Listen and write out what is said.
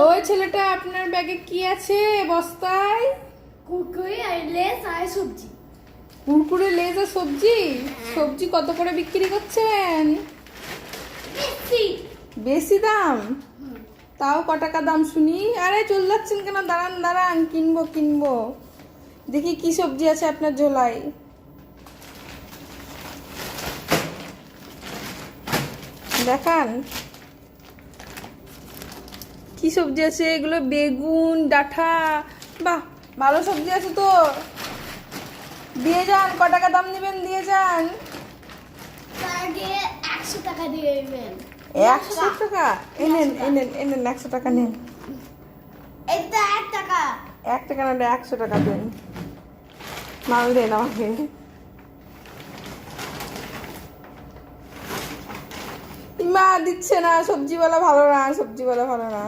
ওই ছেলেটা আপনার ব্যাগে কি আছে বস্তায়? কুরকুরে আর লেস আর সবজি। কুরকুরে, লেজ আর সবজি। সবজি কত করে বিক্রি করছেন? বেশি। বেশি দাম? তাও ক টাকা দাম শুনি? আরে চলে যাচ্ছেন কেন? দাঁড়ান দাঁড়ান, কিনবো কিনবো। দেখি কি সবজি আছে আপনার ঝোলায়। দেখান কি সবজি আছে এগুলো। বেগুন, ডাঁটা, বাহ ভালো সবজি আছে তো। দিয়ে যান, ক টাকা দাম নেবেন দিয়ে যান। আগে 100 টাকা দিয়ে দেবেন। 100 টাকা? এনেন এনেন এনেন, 100 টাকা নেন। এটা 1 টাকা। 1 টাকা না, 100 টাকা দেন। মাল দেন আমাকে। ইমা দিচ্ছে না, সবজিওয়ালা ভালো না, সবজিওয়ালা ভালো না।